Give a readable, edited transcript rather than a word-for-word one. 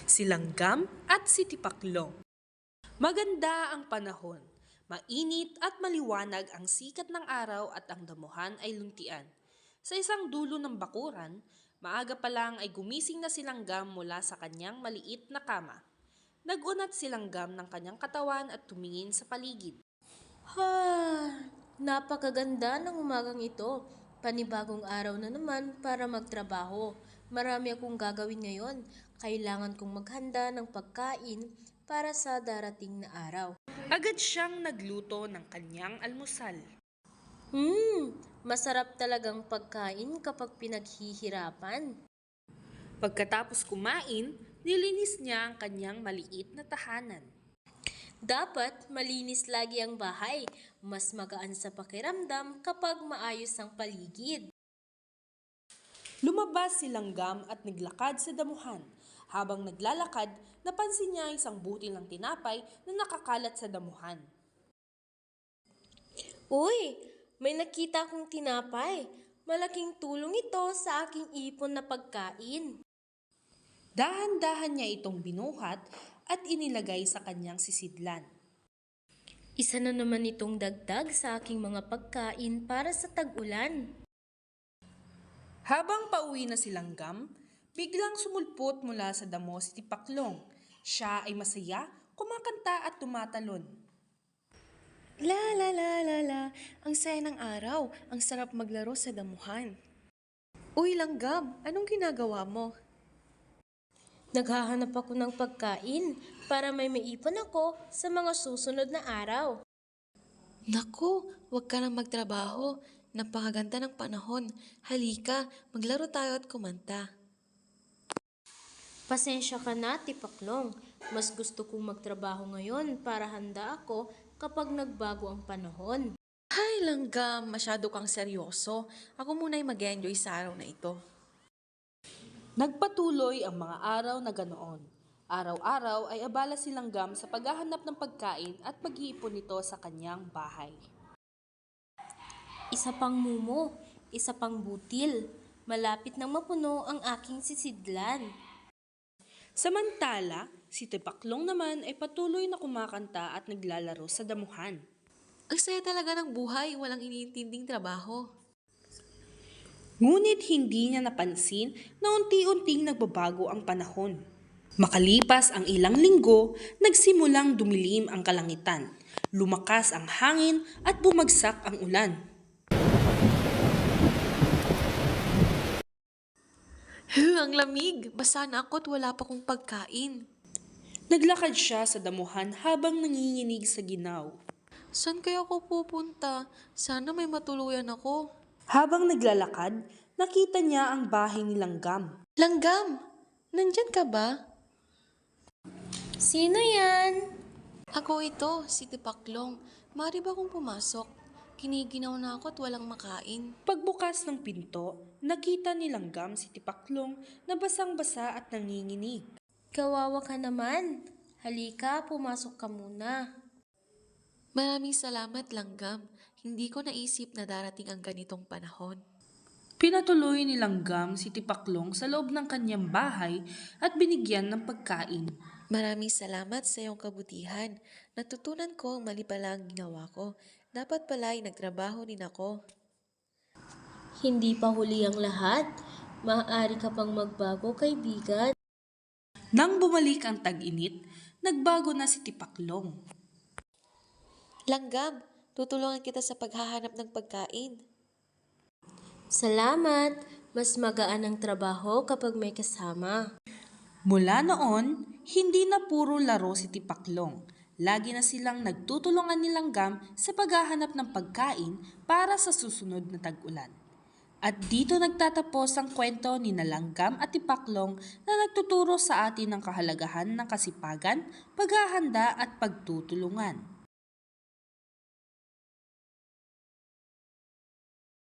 si Langgam at si Tipaklong. Maganda ang panahon. Mainit at maliwanag ang sikat ng araw at ang damuhan ay luntian. Sa isang dulo ng bakuran, maaga pa lang ay gumising na si Langgam mula sa kanyang maliit na kama. Nagunat si Langgam ng kanyang katawan at tumingin sa paligid. Napakaganda ng umagang ito. Panibagong araw na naman para magtrabaho. Marami akong gagawin ngayon. Kailangan kong maghanda ng pagkain para sa darating na araw. Agad siyang nagluto ng kanyang almusal. Masarap talagang pagkain kapag pinaghihirapan. Pagkatapos kumain, nilinis niya ang kanyang maliit na tahanan. Dapat malinis lagi ang bahay. Mas magaan sa pakiramdam kapag maayos ang paligid. Lumabas si Langgam at naglakad sa damuhan. Habang naglalakad, napansin niya isang butil ng tinapay na nakakalat sa damuhan. Uy, may nakita akong tinapay. Malaking tulong ito sa aking ipon na pagkain. Dahan-dahan niya itong binuhat at inilagay sa kanyang sisidlan. Isa na naman itong dagdag sa aking mga pagkain para sa tag-ulan. Habang pauwi na si Langgam, biglang sumulpot mula sa damo si Tipaklong. Siya ay masaya, kumakanta at tumatalon. La la la la la, ang saya ng araw, ang sarap maglaro sa damuhan. Uy, Langgam, anong ginagawa mo? Naghahanap ako ng pagkain para may maipon ako sa mga susunod na araw. Naku, huwag ka nang magtrabaho. Napakaganda ng panahon. Halika, maglaro tayo at kumanta. Pasensya ka na, Tipaklong. Mas gusto kong magtrabaho ngayon para handa ako kapag nagbago ang panahon. Hay, Langgam, masyado kang seryoso. Ako muna'y mag-enjoy sa araw na ito. Nagpatuloy ang mga araw na ganoon. Araw-araw ay abala si Langgam sa paghahanap ng pagkain at pag-iipon nito sa kanyang bahay. Isa pang mumo, isa pang butil. Malapit nang mapuno ang aking sisidlan. Samantala, si Tipaklong naman ay patuloy na kumakanta at naglalaro sa damuhan. Ang saya talaga ng buhay, walang iniintinding trabaho. Ngunit hindi niya napansin na unti-unting nagbabago ang panahon. Makalipas ang ilang linggo, nagsimulang dumilim ang kalangitan. Lumakas ang hangin at bumagsak ang ulan. Ang lamig! Basa na ako at wala pa kong pagkain. Naglakad siya sa damuhan habang nanginginig sa ginaw. Saan kaya ako pupunta? Sana may matuluyan ako. Habang naglalakad, nakita niya ang bahay ni Langgam. Langgam! Nandyan ka ba? Sino yan? Ako ito, si Tipaklong. Mari ba akong pumasok? Kiniginaw na ako at walang makain. Pagbukas ng pinto, nakita ni Langgam si Tipaklong na basang-basa at nanginginig. Kawawa ka naman. Halika, pumasok ka muna. Maraming salamat, Langgam. Hindi ko naisip na darating ang ganitong panahon. Pinatuloy ni Langgam si Tipaklong sa loob ng kanyang bahay at binigyan ng pagkain. Maraming salamat sa iyong kabutihan. Natutunan ko ang mali pala ang ginawa ko. Dapat pala ay nagtrabaho din ako. Hindi pa huli ang lahat. Maaari ka pang magbago, kaibigan. Nang bumalik ang tag-init, nagbago na si Tipaklong. Langgam, tutulungan kita sa paghahanap ng pagkain. Salamat. Mas magaan ang trabaho kapag may kasama. Mula noon, hindi na puro laro si Tipaklong. Lagi na silang nagtutulungan ni Langgam sa paghahanap ng pagkain para sa susunod na tag-ulan. At dito nagtatapos ang kwento ni Langgam at Tipaklong na nagtuturo sa atin ng kahalagahan ng kasipagan, paghahanda at pagtutulungan.